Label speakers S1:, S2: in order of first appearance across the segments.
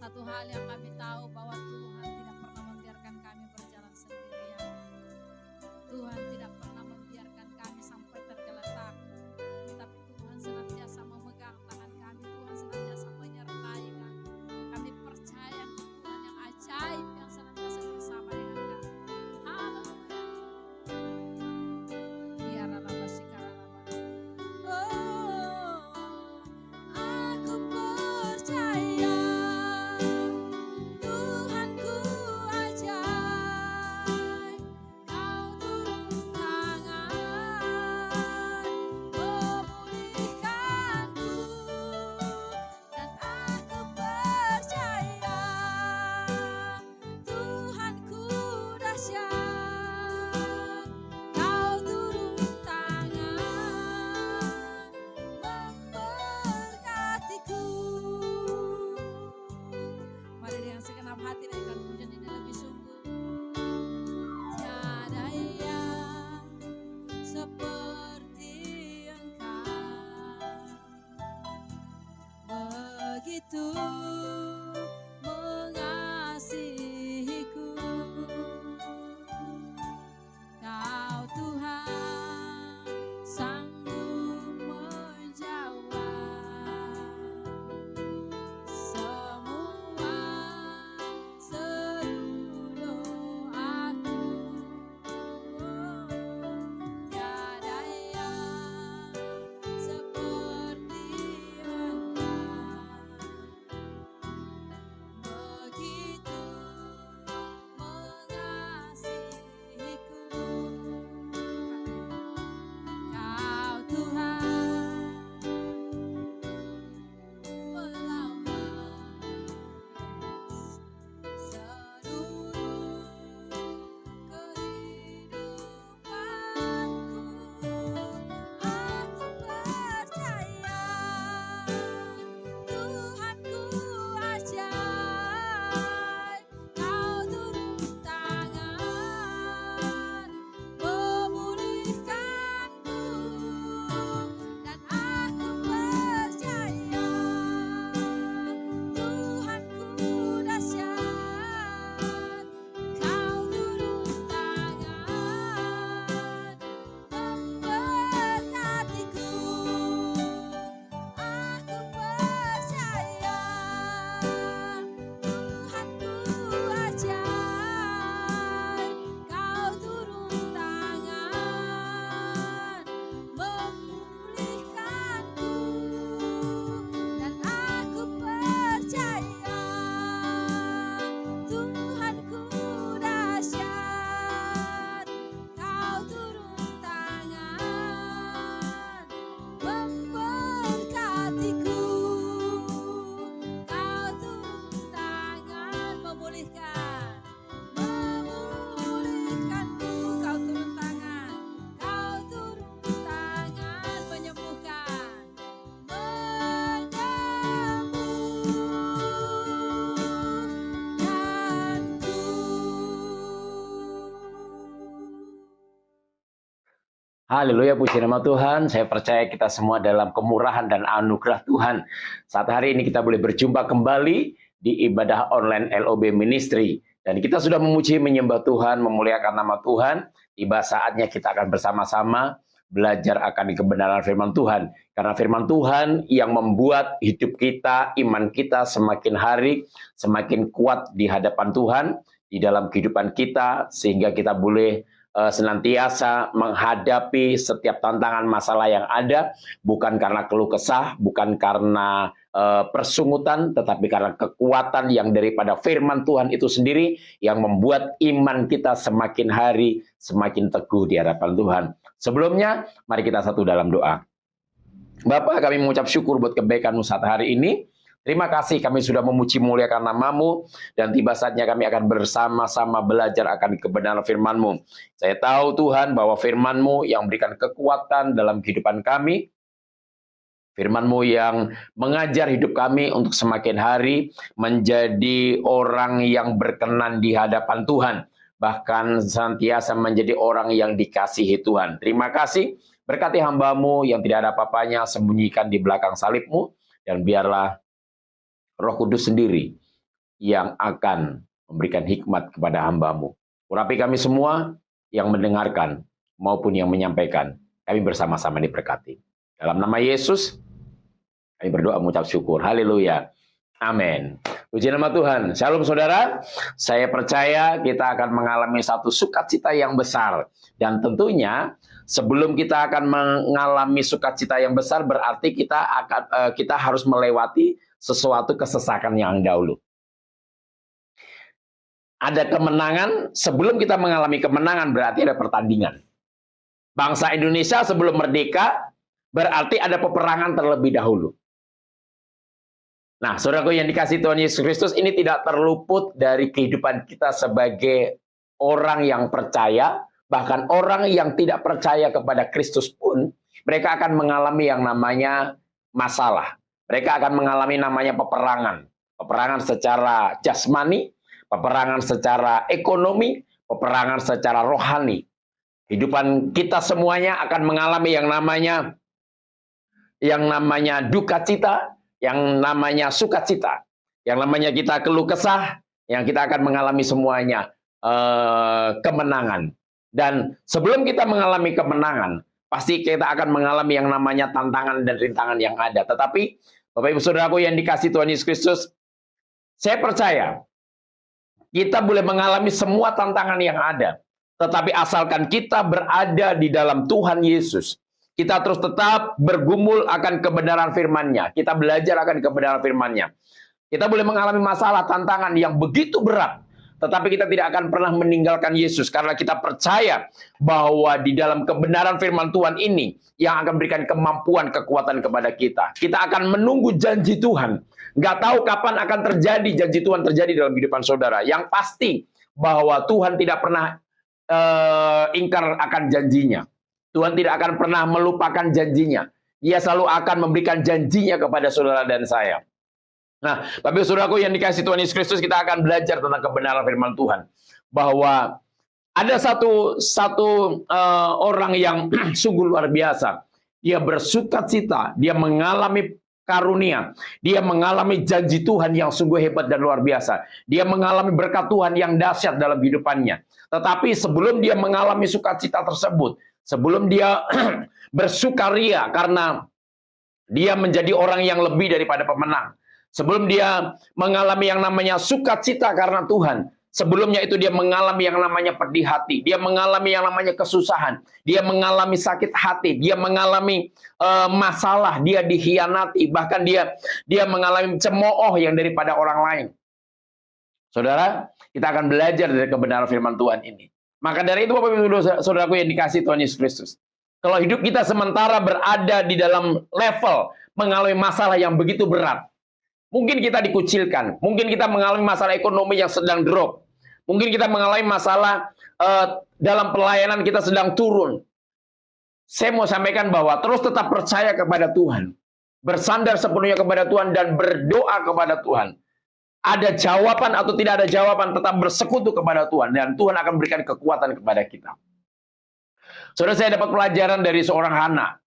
S1: Satu hal yang kami tahu bahwa Tuhan tidak pernah membiarkan kami berjalan sendirian. Tuhan tidak pernah membiarkan kami sampai tergeletak. Tapi Tuhan senantiasa memegang tangan kami. Tuhan senantiasa menyertai kami. Kami percaya Tuhan yang ajaib yang senantiasa bersama dengan kami. Haleluya. Biarlah basikara. Oh, aku percaya. Tuhanku ajaib, Kau turun tangan memulihkanku, dan aku percaya Tuhanku dahsyat, Kau turun tangan memberkatiku. Mari dengan segenap hati naikkan pujian ini lebih sungguh. Tiada yang seperti Engkau, begitu mengasihiku. Kau Tuhan sanggup menjawab semua seru doaku. Tiada yang seperti Engkau, begitu mengasihiku. Kau Tuhan melawat seluruh kehidupanku. Aku percaya Tuhanku ajaib, Kau turun tangan memulihkanku, dan aku percaya Tuhanku dahsyat, Kau turun tangan memberkatiku. Aku percaya Tuhanku ajaib, Kau turun tangan memulihkanku, dan aku percaya Tuhanku dahsyat, Kau turun tangan memberkatiku. Kau turun tangan memulihkanku. Kau turun tangan menyembuhkanku.
S2: Haleluya, puji nama Tuhan. Saya percaya kita semua dalam kemurahan dan anugerah Tuhan. Saat hari ini kita boleh berjumpa kembali di ibadah online LOB Ministry. Dan kita sudah memuji, menyembah Tuhan, memuliakan nama Tuhan. Tiba saatnya kita akan bersama-sama belajar akan kebenaran firman Tuhan. Karena firman Tuhan yang membuat hidup kita, iman kita semakin hari, semakin kuat di hadapan Tuhan, di dalam kehidupan kita, sehingga kita boleh senantiasa menghadapi setiap tantangan masalah yang ada, bukan karena keluh kesah, bukan karena persungutan, tetapi karena kekuatan yang daripada firman Tuhan itu sendiri yang membuat iman kita semakin hari semakin teguh di hadapan Tuhan. Sebelumnya, mari kita satu dalam doa. Bapa, kami mengucap syukur buat kebaikan-Mu saat hari ini. Terima kasih kami sudah memuji muliakan nama-Mu, dan tiba saatnya kami akan bersama-sama belajar akan kebenaran firman-Mu. Saya tahu Tuhan bahwa firman-Mu yang memberikan kekuatan dalam kehidupan kami, firman-Mu yang mengajar hidup kami untuk semakin hari menjadi orang yang berkenan di hadapan Tuhan, bahkan senantiasa menjadi orang yang dikasihi Tuhan. Terima kasih, berkati hamba-Mu yang tidak ada apa-apanya, sembunyikan di belakang salib-Mu, dan biarlah Roh Kudus sendiri yang akan memberikan hikmat kepada hamba-Mu. Urapi kami semua yang mendengarkan maupun yang menyampaikan. Kami bersama-sama diberkati. Dalam nama Yesus, kami berdoa mengucap syukur. Haleluya. Amin. Puji nama Tuhan. Shalom saudara. Saya percaya kita akan mengalami satu sukacita yang besar. Dan tentunya sebelum kita akan mengalami sukacita yang besar, berarti kita harus melewati sesuatu kesesakan yang dahulu. Ada kemenangan, sebelum kita mengalami kemenangan berarti ada pertandingan. Bangsa Indonesia sebelum merdeka berarti ada peperangan terlebih dahulu. Nah, saudaraku yang dikasihi Tuhan Yesus Kristus, ini tidak terluput dari kehidupan kita sebagai orang yang percaya, bahkan orang yang tidak percaya kepada Kristus pun, mereka akan mengalami yang namanya masalah. Mereka akan mengalami namanya peperangan. Peperangan secara jasmani, peperangan secara ekonomi, peperangan secara rohani. Kehidupan kita semuanya akan mengalami yang namanya duka cita, yang namanya sukacita, yang namanya kita keluh kesah, yang kita akan mengalami semuanya kemenangan. Dan sebelum kita mengalami kemenangan, pasti kita akan mengalami yang namanya tantangan dan rintangan yang ada. Tetapi Bapak Ibu Saudaraku yang dikasihi Tuhan Yesus Kristus, saya percaya kita boleh mengalami semua tantangan yang ada. Tetapi asalkan kita berada di dalam Tuhan Yesus, kita terus tetap bergumul akan kebenaran firman-Nya. Kita belajar akan kebenaran firman-Nya. Kita boleh mengalami masalah, tantangan yang begitu berat. Tetapi kita tidak akan pernah meninggalkan Yesus. Karena kita percaya bahwa di dalam kebenaran firman Tuhan ini yang akan berikan kemampuan, kekuatan kepada kita. Kita akan menunggu janji Tuhan. Nggak tahu kapan akan terjadi janji Tuhan terjadi dalam kehidupan saudara. Yang pasti bahwa Tuhan tidak pernah ingkar akan janjinya. Tuhan tidak akan pernah melupakan janjinya. Dia selalu akan memberikan janjinya kepada saudara dan saya. Nah, tapi saudaraku yang dikasihi Tuhan Yesus Kristus, kita akan belajar tentang kebenaran firman Tuhan. Bahwa ada satu orang yang sungguh luar biasa. Dia bersukacita, dia mengalami karunia. Dia mengalami janji Tuhan yang sungguh hebat dan luar biasa. Dia mengalami berkat Tuhan yang dahsyat dalam kehidupannya. Tetapi sebelum dia mengalami sukacita tersebut, sebelum dia bersukaria karena dia menjadi orang yang lebih daripada pemenang. Sebelum dia mengalami yang namanya sukacita karena Tuhan. Sebelumnya itu dia mengalami yang namanya pedih hati. Dia mengalami yang namanya kesusahan. Dia mengalami sakit hati. Dia mengalami masalah. Dia dikhianati. Bahkan dia mengalami cemooh yang daripada orang lain. Saudara, kita akan belajar dari kebenaran firman Tuhan ini. Maka dari itu Bapak Ibu Saudaraku yang dikasihi Tuhan Yesus Kristus. Kalau hidup kita sementara berada di dalam level mengalami masalah yang begitu berat. Mungkin kita dikucilkan, mungkin kita mengalami masalah ekonomi yang sedang drop, mungkin kita mengalami masalah dalam pelayanan kita sedang turun. Saya mau sampaikan bahwa terus tetap percaya kepada Tuhan, bersandar sepenuhnya kepada Tuhan dan berdoa kepada Tuhan. Ada jawaban atau tidak ada jawaban, tetap bersekutu kepada Tuhan dan Tuhan akan berikan kekuatan kepada kita. Saudara, saya dapat pelajaran dari seorang Hana.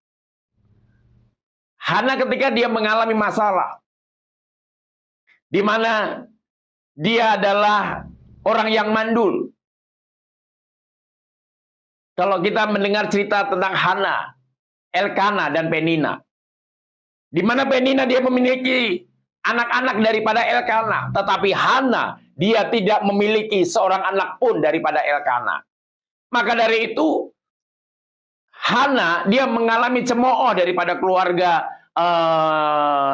S2: Hana ketika dia mengalami masalah, di mana dia adalah orang yang mandul. Kalau kita mendengar cerita tentang Hana, Elkana, dan Penina, di mana Penina dia memiliki anak-anak daripada Elkana, tetapi Hana dia tidak memiliki seorang anak pun daripada Elkana. Maka dari itu Hana dia mengalami cemooh daripada keluarga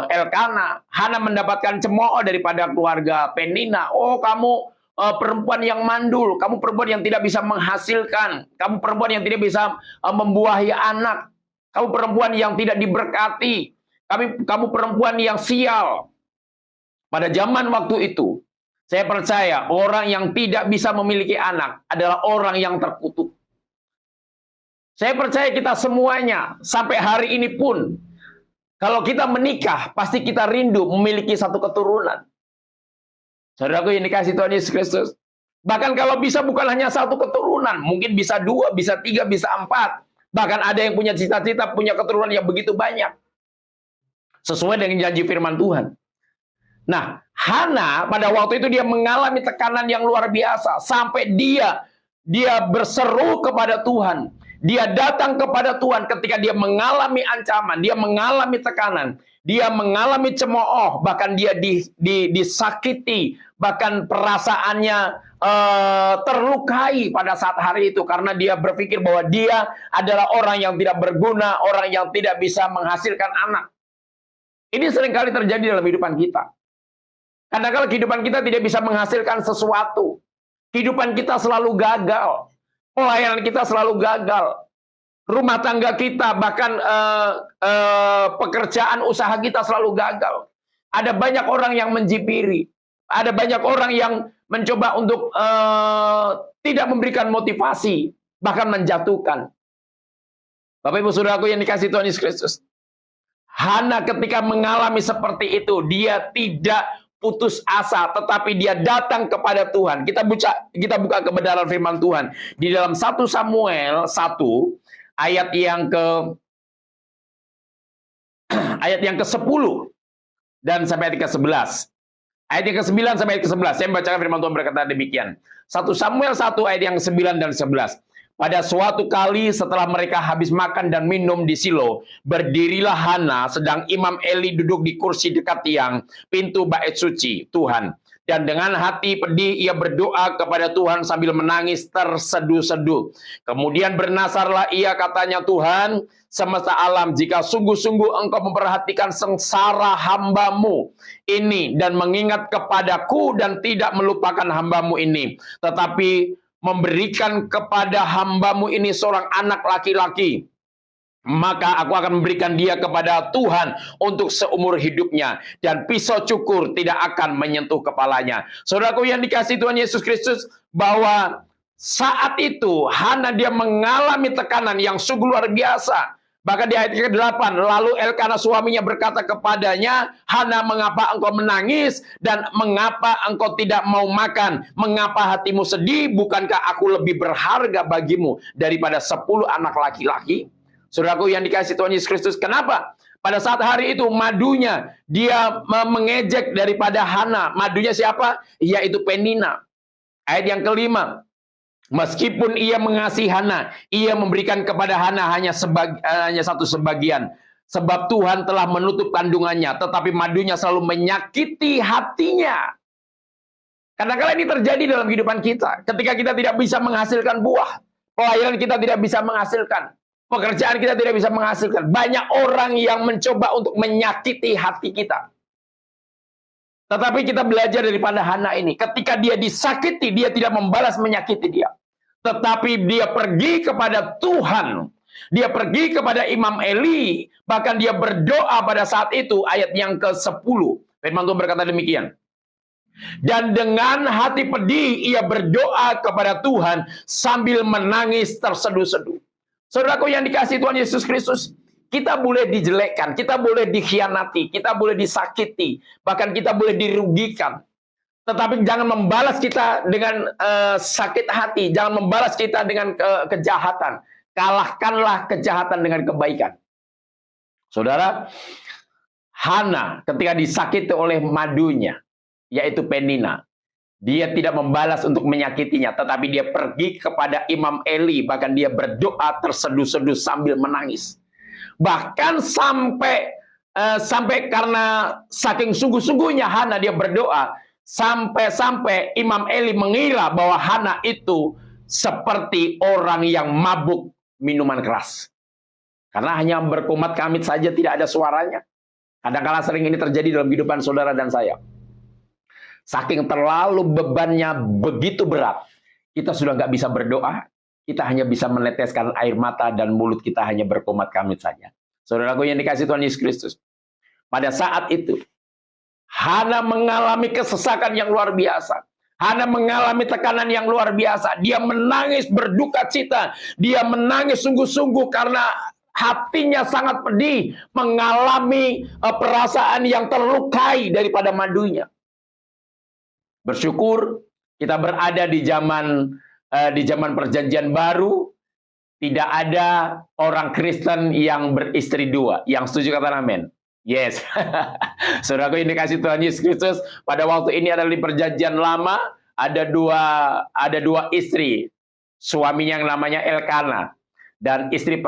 S2: Elkana. Hana mendapatkan cemooh daripada keluarga Penina. Oh, kamu perempuan yang mandul, kamu perempuan yang tidak bisa menghasilkan, kamu perempuan yang tidak bisa membuahi anak, kamu perempuan yang tidak diberkati, kamu perempuan yang sial. Pada zaman waktu itu, saya percaya orang yang tidak bisa memiliki anak adalah orang yang terkutuk. Saya percaya kita semuanya sampai hari ini pun, kalau kita menikah, pasti kita rindu memiliki satu keturunan. Saudaraku yang dikasihi Tuhan Yesus Kristus. Bahkan kalau bisa bukan hanya satu keturunan, mungkin bisa 2, bisa 3, bisa 4. Bahkan ada yang punya cita-cita, punya keturunan yang begitu banyak. Sesuai dengan janji firman Tuhan. Nah, Hana pada waktu itu dia mengalami tekanan yang luar biasa sampai dia berseru kepada Tuhan. Dia datang kepada Tuhan ketika dia mengalami ancaman, dia mengalami tekanan, dia mengalami cemooh, bahkan dia disakiti, bahkan perasaannya terlukai pada saat hari itu karena dia berpikir bahwa dia adalah orang yang tidak berguna, orang yang tidak bisa menghasilkan anak. Ini seringkali terjadi dalam kehidupan kita. Karena kalau kehidupan kita tidak bisa menghasilkan sesuatu, kehidupan kita selalu gagal, pelayanan kita selalu gagal, rumah tangga kita, bahkan pekerjaan usaha kita selalu gagal. Ada banyak orang yang menjipiri, ada banyak orang yang mencoba untuk tidak memberikan motivasi, bahkan menjatuhkan. Bapak Ibu Saudaraku yang dikasihi Tuhan Yesus Kristus, Hana ketika mengalami seperti itu, dia tidak putus asa, tetapi dia datang kepada Tuhan. Kita buka kebenaran firman Tuhan di dalam 1 Samuel 1 ayat yang ke-10 dan sampai ayat ke-11. Ayat yang ke-9 sampai ayat ke-11. Saya membacakan firman Tuhan berkata demikian. 1 Samuel 1 ayat yang ke-9 dan 11. Pada suatu kali setelah mereka habis makan dan minum di Silo, berdirilah Hana sedang Imam Eli duduk di kursi dekat tiang pintu bait suci Tuhan. Dan dengan hati pedih ia berdoa kepada Tuhan sambil menangis terseduh-seduh. Kemudian bernasarlah ia, katanya, Tuhan semesta alam, jika sungguh-sungguh engkau memperhatikan sengsara hambamu ini dan mengingat kepadaku dan tidak melupakan hambamu ini, tetapi memberikan kepada hambamu ini seorang anak laki-laki, maka aku akan memberikan dia kepada Tuhan untuk seumur hidupnya, dan pisau cukur tidak akan menyentuh kepalanya. Saudaraku yang dikasihi Tuhan Yesus Kristus, bahwa saat itu Hana dia mengalami tekanan yang sungguh luar biasa. Bahkan di ayat ke-8, lalu Elkana suaminya berkata kepadanya, Hana, mengapa engkau menangis dan mengapa engkau tidak mau makan? Mengapa hatimu sedih? Bukankah aku lebih berharga bagimu daripada 10 anak laki-laki? Saudaraku yang dikasihi Tuhan Yesus Kristus, kenapa? Pada saat hari itu madunya dia mengejek daripada Hana. Madunya siapa? Yaitu Penina. Ayat yang ke-5. Meskipun ia mengasihi Hana, ia memberikan kepada Hana hanya satu sebagian. Sebab Tuhan telah menutup kandungannya, tetapi madunya selalu menyakiti hatinya. Kadang-kadang ini terjadi dalam kehidupan kita. Ketika kita tidak bisa menghasilkan buah, pelayanan kita tidak bisa menghasilkan, pekerjaan kita tidak bisa menghasilkan. Banyak orang yang mencoba untuk menyakiti hati kita. Tetapi kita belajar daripada Hana ini. Ketika dia disakiti, dia tidak membalas menyakiti dia. Tetapi dia pergi kepada Tuhan. Dia pergi kepada Imam Eli. Bahkan dia berdoa pada saat itu. Ayat yang ke-10. Firman Tuhan berkata demikian. Dan dengan hati pedih ia berdoa kepada Tuhan sambil menangis terseduh-seduh. Saudaraku yang dikasihi Tuhan Yesus Kristus, kita boleh dijelekkan, kita boleh dikhianati, kita boleh disakiti, bahkan kita boleh dirugikan. Tetapi jangan membalas kita dengan sakit hati, jangan membalas kita dengan kejahatan. Kalahkanlah kejahatan dengan kebaikan. Saudara, Hana ketika disakiti oleh madunya, yaitu Penina, dia tidak membalas untuk menyakitinya, tetapi dia pergi kepada Imam Eli, bahkan dia berdoa terseduh-seduh sambil menangis. Bahkan sampai karena saking sungguh-sungguhnya Hana dia berdoa, sampai Imam Eli mengira bahwa Hana itu seperti orang yang mabuk minuman keras. Karena hanya berkumat kamit saja, tidak ada suaranya. Kadang-kadang sering ini terjadi dalam kehidupan saudara dan saya. Saking terlalu bebannya begitu berat, kita sudah nggak bisa berdoa. Kita hanya bisa meneteskan air mata dan mulut kita hanya berkumat kamit saja. Saudaraku yang dikasihi Tuhan Yesus Kristus, pada saat itu Hana mengalami kesesakan yang luar biasa. Hana mengalami tekanan yang luar biasa. Dia menangis berduka cita. Dia menangis sungguh-sungguh karena hatinya sangat pedih, mengalami perasaan yang terlukai daripada madunya. Bersyukur kita berada di zaman perjanjian baru, tidak ada orang Kristen yang beristri dua. Yang setuju katakan amin. Yes. Saudaraku, ini kasih Tuhan Yesus Kristus pada waktu ini adalah di perjanjian lama, ada dua istri. Suaminya yang namanya Elkana dan istri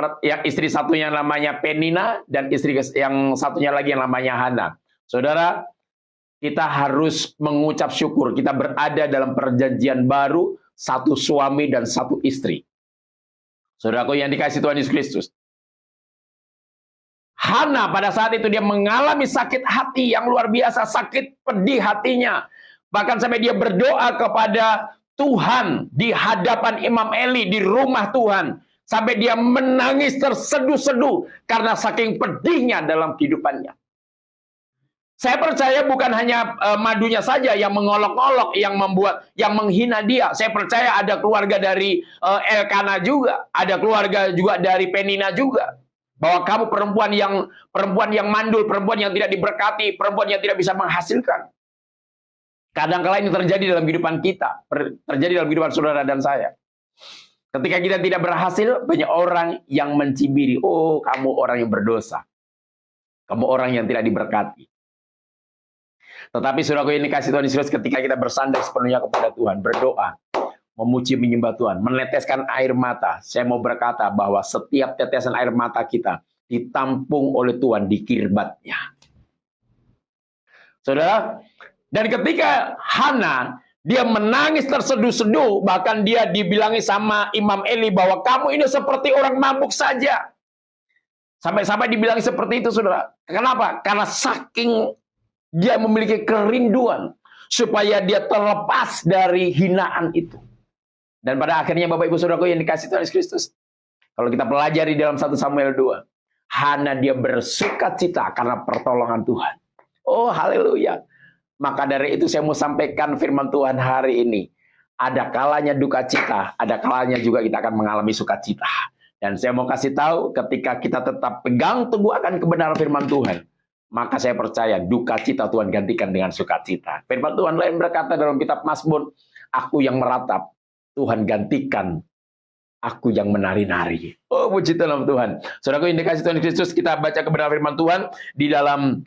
S2: satunya yang namanya Penina dan istri yang satunya lagi yang namanya Hana. Saudara, kita harus mengucap syukur kita berada dalam perjanjian baru, satu suami dan satu istri. Saudaraku yang dikasih Tuhan Yesus Kristus. Hana pada saat itu dia mengalami sakit hati yang luar biasa, sakit pedih hatinya. Bahkan sampai dia berdoa kepada Tuhan di hadapan Imam Eli di rumah Tuhan. Sampai dia menangis terseduh-seduh karena saking pedihnya dalam kehidupannya. Saya percaya bukan hanya madunya saja yang mengolok-olok, yang menghina dia. Saya percaya ada keluarga dari Elkana juga, ada keluarga juga dari Penina juga. Bahwa kamu perempuan yang mandul, perempuan yang tidak diberkati, perempuan yang tidak bisa menghasilkan. Kadang-kala ini terjadi dalam kehidupan kita, terjadi dalam kehidupan saudara dan saya. Ketika kita tidak berhasil, banyak orang yang mencibiri. Oh, kamu orang yang berdosa. Kamu orang yang tidak diberkati. Tetapi saudaraku ini kasih Tuhan Yesus, ketika kita bersandar sepenuhnya kepada Tuhan, berdoa, memuji menyembah Tuhan, meneteskan air mata. Saya mau berkata bahwa setiap tetesan air mata kita ditampung oleh Tuhan di kirbatnya. Saudara, dan ketika Hana, dia menangis terseduh-seduh, bahkan dia dibilangi sama Imam Eli bahwa kamu ini seperti orang mabuk saja. Sampai-sampai dibilangi seperti itu, saudara. Kenapa? Karena saking dia memiliki kerinduan supaya dia terlepas dari hinaan itu. Dan pada akhirnya Bapak Ibu Saudaraku yang dikasih Tuhan Yesus Kristus, kalau kita pelajari dalam 1 Samuel 2, Hana dia bersuka cita karena pertolongan Tuhan. Oh, haleluya. Maka dari itu saya mau sampaikan firman Tuhan hari ini. Ada kalanya duka cita, ada kalanya juga kita akan mengalami sukacita. Dan saya mau kasih tahu, ketika kita tetap pegang teguh akan kebenaran firman Tuhan, maka saya percaya duka cita Tuhan gantikan dengan sukacita. Firman Tuhan lain berkata dalam kitab Mazmur, aku yang meratap, Tuhan gantikan aku yang menari-nari. Oh, puji Tuhan Tuhan. Saudaraku yang dikasih Tuhan Kristus, kita baca kebenaran firman Tuhan di dalam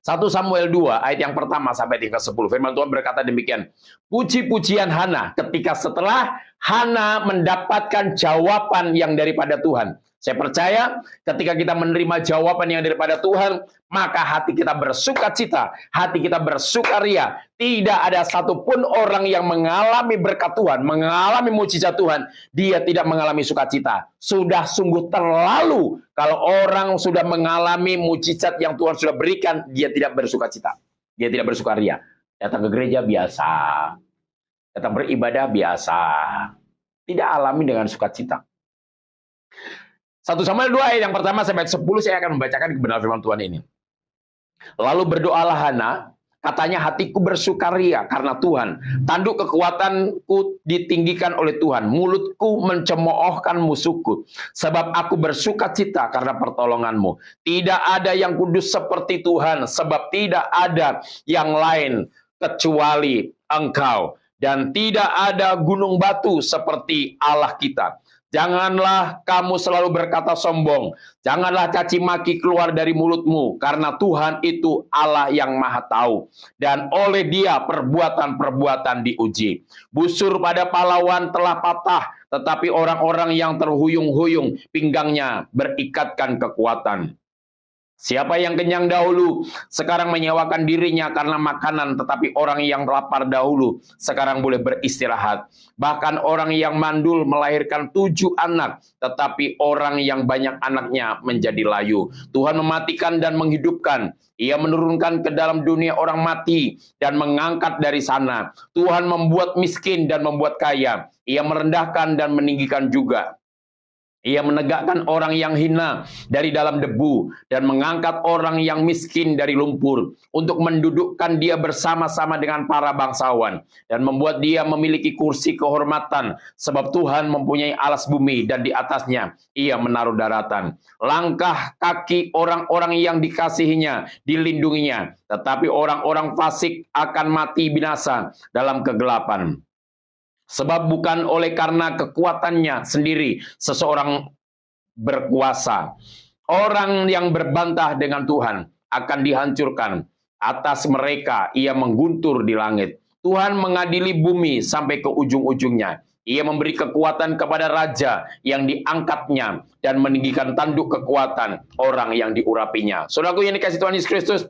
S2: 1 Samuel 2 ayat yang pertama sampai di ke-10. Firman Tuhan berkata demikian. Puji-pujian Hana ketika setelah Hana mendapatkan jawaban yang daripada Tuhan. Saya percaya ketika kita menerima jawaban yang daripada Tuhan, maka hati kita bersuka cita, hati kita bersukaria. Tidak ada satupun orang yang mengalami berkat Tuhan, mengalami mujizat Tuhan, dia tidak mengalami sukacita. Sudah sungguh terlalu kalau orang sudah mengalami mujizat yang Tuhan sudah berikan, dia tidak bersukacita. Dia tidak bersukaria. Datang ke gereja biasa, datang beribadah biasa, tidak alami dengan sukacita. 1 Samuel 2 ayat yang pertama sampai 10 saya akan membacakan kebenaran firman Tuhan ini. Lalu berdoalah Hana, katanya hatiku bersukaria karena Tuhan. Tanduk kekuatanku ditinggikan oleh Tuhan. Mulutku mencemoohkan musuhku. Sebab aku bersukacita karena pertolonganmu. Tidak ada yang kudus seperti Tuhan. Sebab tidak ada yang lain kecuali Engkau. Dan tidak ada gunung batu seperti Allah kita. Janganlah kamu selalu berkata sombong. Janganlah caci maki keluar dari mulutmu. Karena Tuhan itu Allah yang maha tahu. Dan oleh dia perbuatan-perbuatan diuji. Busur pada pahlawan telah patah. Tetapi orang-orang yang terhuyung-huyung pinggangnya berikatkan kekuatan. Siapa yang kenyang dahulu, sekarang menyewakan dirinya karena makanan, tetapi orang yang lapar dahulu, sekarang boleh beristirahat. Bahkan orang yang mandul melahirkan 7 anak, tetapi orang yang banyak anaknya menjadi layu. Tuhan mematikan dan menghidupkan. Ia menurunkan ke dalam dunia orang mati dan mengangkat dari sana. Tuhan membuat miskin dan membuat kaya. Ia merendahkan dan meninggikan juga. Ia menegakkan orang yang hina dari dalam debu dan mengangkat orang yang miskin dari lumpur untuk mendudukkan dia bersama-sama dengan para bangsawan dan membuat dia memiliki kursi kehormatan sebab Tuhan mempunyai alas bumi dan di atasnya ia menaruh daratan. Langkah kaki orang-orang yang dikasihinya dilindunginya, tetapi orang-orang fasik akan mati binasa dalam kegelapan. Sebab bukan oleh karena kekuatannya sendiri seseorang berkuasa. Orang yang berbantah dengan Tuhan akan dihancurkan. Atas mereka ia mengguntur di langit. Tuhan mengadili bumi sampai ke ujung-ujungnya. Ia memberi kekuatan kepada raja yang diangkatnya dan meninggikan tanduk kekuatan orang yang diurapinya. Saudaraku yang dikasihi Tuhan Yesus Kristus,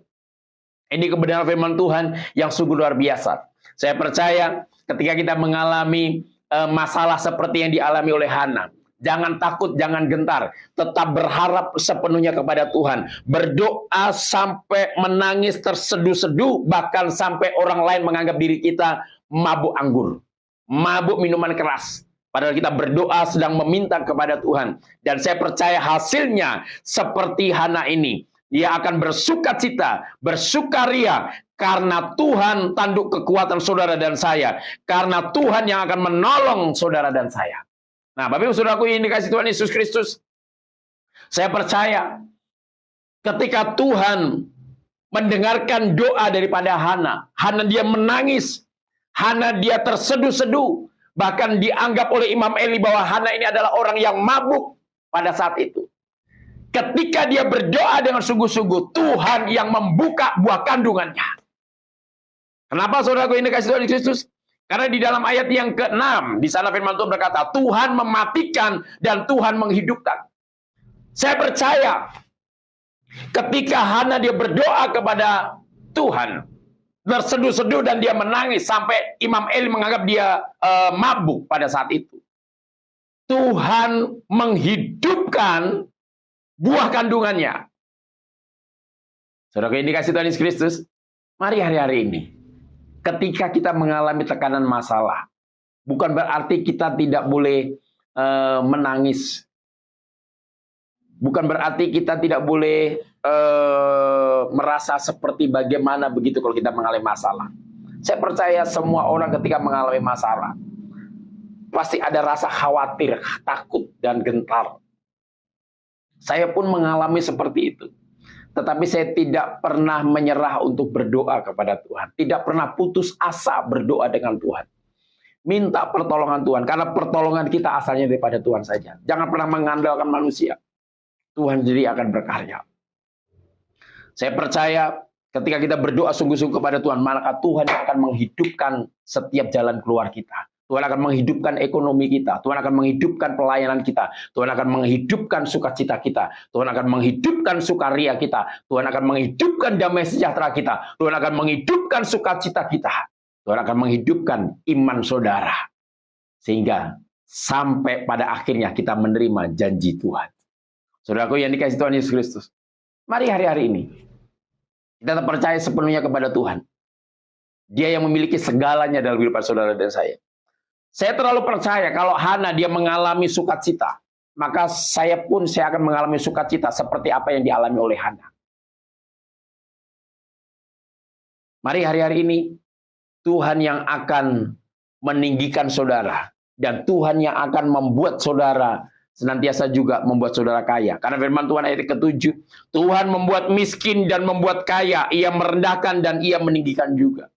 S2: ini kebenaran firman Tuhan yang sungguh luar biasa. Saya percaya ketika kita mengalami masalah seperti yang dialami oleh Hana, jangan takut, jangan gentar. Tetap berharap sepenuhnya kepada Tuhan. Berdoa sampai menangis terseduh-seduh, bahkan sampai orang lain menganggap diri kita mabuk anggur, mabuk minuman keras. Padahal kita berdoa sedang meminta kepada Tuhan. Dan saya percaya hasilnya seperti Hana ini. Dia akan bersukacita, bersukaria, karena Tuhan tanduk kekuatan saudara dan saya. Karena Tuhan yang akan menolong saudara dan saya. Nah, Bapak Ibu Saudaraku yang dikasihi Tuhan Yesus Kristus, saya percaya ketika Tuhan mendengarkan doa daripada Hana, Hana dia menangis, Hana dia terseduh-seduh, bahkan dianggap oleh Imam Eli bahwa Hana ini adalah orang yang mabuk pada saat itu. Ketika dia berdoa dengan sungguh-sungguh, Tuhan yang membuka buah kandungannya. Kenapa saudaraku ini dikasihi Tuhan Kristus? Karena di dalam ayat yang ke-6, di sana firman Tuhan berkata, Tuhan mematikan dan Tuhan menghidupkan. Saya percaya, ketika Hana dia berdoa kepada Tuhan, terseduh-seduh dan dia menangis, sampai Imam Eli menganggap dia mabuk pada saat itu. Tuhan menghidupkan buah kandungannya. Saudara ini dikasihi Tuhan Yesus Kristus, mari hari-hari ini, ketika kita mengalami tekanan masalah, bukan berarti kita tidak boleh menangis. Bukan berarti kita tidak boleh merasa seperti bagaimana begitu kalau kita mengalami masalah. Saya percaya semua orang ketika mengalami masalah, pasti ada rasa khawatir, takut, dan gentar. Saya pun mengalami seperti itu. Tetapi saya tidak pernah menyerah untuk berdoa kepada Tuhan. Tidak pernah putus asa berdoa dengan Tuhan. Minta pertolongan Tuhan. Karena pertolongan kita asalnya daripada Tuhan saja. Jangan pernah mengandalkan manusia. Tuhan sendiri akan berkarya. Saya percaya ketika kita berdoa sungguh-sungguh kepada Tuhan, maka Tuhan akan menghidupkan setiap jalan keluar kita. Tuhan akan menghidupkan ekonomi kita. Tuhan akan menghidupkan pelayanan kita. Tuhan akan menghidupkan sukacita kita. Tuhan akan menghidupkan sukaria kita. Tuhan akan menghidupkan damai sejahtera kita. Tuhan akan menghidupkan sukacita kita. Tuhan akan menghidupkan iman saudara. Sehingga sampai pada akhirnya kita menerima janji Tuhan. Saudaraku yang dikasihi Tuhan Yesus Kristus, mari hari-hari ini kita percaya sepenuhnya kepada Tuhan. Dia yang memiliki segalanya dalam kehidupan saudara dan saya. Saya terlalu percaya kalau Hana dia mengalami sukacita, maka saya akan mengalami sukacita seperti apa yang dialami oleh Hana. Mari hari-hari ini Tuhan yang akan meninggikan saudara, dan Tuhan yang akan membuat saudara senantiasa juga membuat saudara kaya. Karena firman Tuhan ayat ke-7, Tuhan membuat miskin dan membuat kaya, ia merendahkan dan ia meninggikan juga.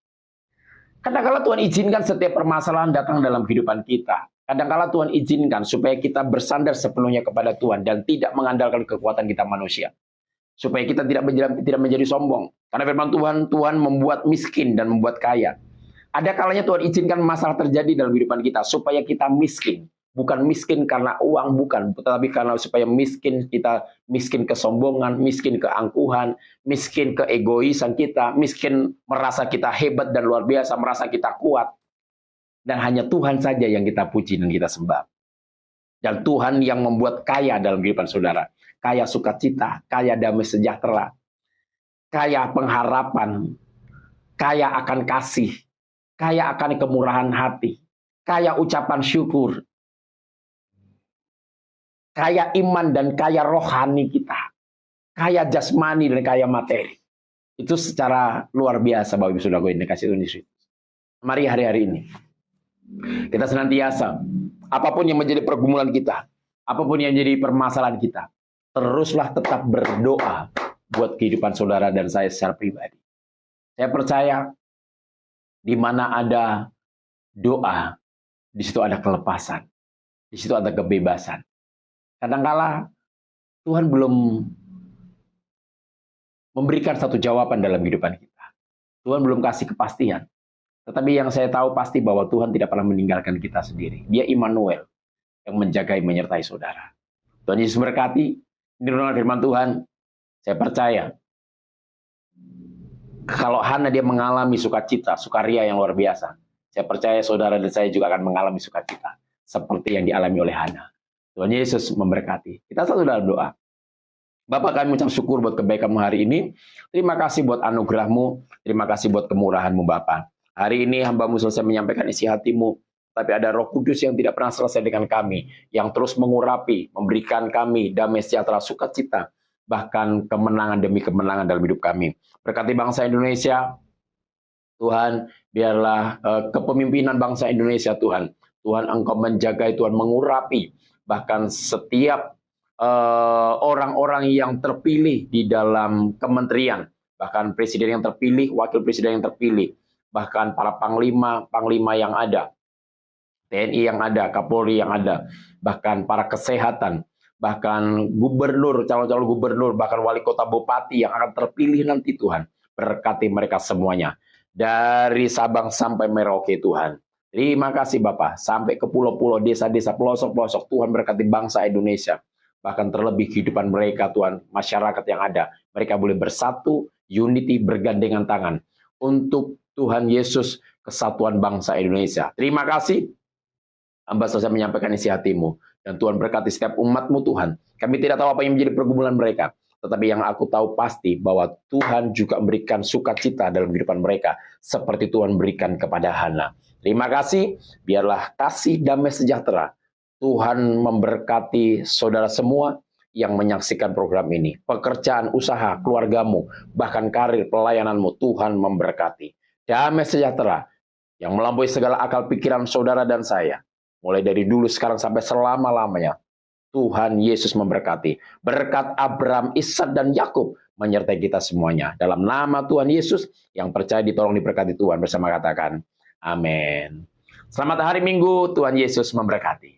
S2: Kadang-kala Tuhan izinkan setiap permasalahan datang dalam kehidupan kita. Kadang-kala Tuhan izinkan supaya kita bersandar sepenuhnya kepada Tuhan dan tidak mengandalkan kekuatan kita manusia. Supaya kita tidak menjadi sombong. Karena firman Tuhan membuat miskin dan membuat kaya. Ada kalanya Tuhan izinkan masalah terjadi dalam kehidupan kita supaya kita miskin. Bukan miskin karena uang, bukan. Tetapi karena supaya kita miskin kesombongan, miskin keangkuhan, miskin keegoisan kita, miskin merasa kita hebat dan luar biasa, merasa kita kuat. Dan hanya Tuhan saja yang kita puji dan kita sembah. Dan Tuhan yang membuat kaya dalam kehidupan saudara. Kaya sukacita, kaya damai sejahtera, kaya pengharapan, kaya akan kasih, kaya akan kemurahan hati, kaya ucapan syukur, kaya iman dan kaya rohani kita. Kaya jasmani dan kaya materi. Itu secara luar biasa Bapak Ibu Saudara yang dikasihi Tuhan Yesus. Mari hari-hari ini kita senantiasa, apapun yang menjadi pergumulan kita, apapun yang menjadi permasalahan kita, teruslah tetap berdoa buat kehidupan saudara dan saya secara pribadi. Saya percaya di mana ada doa, di situ ada kelepasan, di situ ada kebebasan. Kadangkala Tuhan belum memberikan satu jawaban dalam kehidupan kita. Tuhan belum kasih kepastian. Tetapi yang saya tahu pasti bahwa Tuhan tidak pernah meninggalkan kita sendiri. Dia Immanuel yang menjagai, menyertai saudara. Tuhan Yesus berkati. Ini renungan firman Tuhan. Saya percaya kalau Hana dia mengalami sukacita, sukaria yang luar biasa. Saya percaya saudara dan saya juga akan mengalami sukacita seperti yang dialami oleh Hana. Tuhan Yesus memberkati. Kita satu dalam doa. Bapak, kami mengucap syukur buat kebaikan-Mu hari ini. Terima kasih buat anugerah-Mu. Terima kasih buat kemurahan-Mu Bapak. Hari ini hamba-Mu selesai menyampaikan isi hati-Mu. Tapi ada Roh Kudus yang tidak pernah selesai dengan kami. Yang terus mengurapi, memberikan kami damai sejahtera, sukacita. Bahkan kemenangan demi kemenangan dalam hidup kami. Berkati bangsa Indonesia. Tuhan, biarlah kepemimpinan bangsa Indonesia Tuhan. Tuhan Engkau menjaga, Tuhan mengurapi. Bahkan setiap orang-orang yang terpilih di dalam kementerian, bahkan presiden yang terpilih, wakil presiden yang terpilih, bahkan para panglima yang ada, TNI yang ada, Kapolri yang ada, bahkan para kesehatan, bahkan gubernur, calon-calon gubernur, bahkan wali kota, bupati yang akan terpilih nanti Tuhan. Berkati mereka semuanya. Dari Sabang sampai Merauke Tuhan. Terima kasih Bapak. Sampai ke pulau-pulau, desa-desa, pelosok-pelosok, Tuhan berkati bangsa Indonesia. Bahkan terlebih kehidupan mereka Tuhan, masyarakat yang ada. Mereka boleh bersatu, unity, bergandengan tangan. Untuk Tuhan Yesus, kesatuan bangsa Indonesia. Terima kasih. Hamba selesai menyampaikan isi hati-Mu. Dan Tuhan berkati setiap umat-Mu Tuhan. Kami tidak tahu apa yang menjadi pergumulan mereka. Tetapi yang aku tahu pasti bahwa Tuhan juga memberikan sukacita dalam kehidupan mereka. Seperti Tuhan berikan kepada Hana. Terima kasih. Biarlah kasih damai sejahtera Tuhan memberkati saudara semua yang menyaksikan program ini. Pekerjaan, usaha, keluargamu, bahkan karir, pelayananmu, Tuhan memberkati. Damai sejahtera yang melampaui segala akal pikiran saudara dan saya. Mulai dari dulu, sekarang, sampai selama-lamanya. Tuhan Yesus memberkati. Berkat Abraham, Ishak, dan Yakub menyertai kita semuanya. Dalam nama Tuhan Yesus, yang percaya ditolong diberkati Tuhan. Bersama katakan, amin. Selamat hari Minggu, Tuhan Yesus memberkati.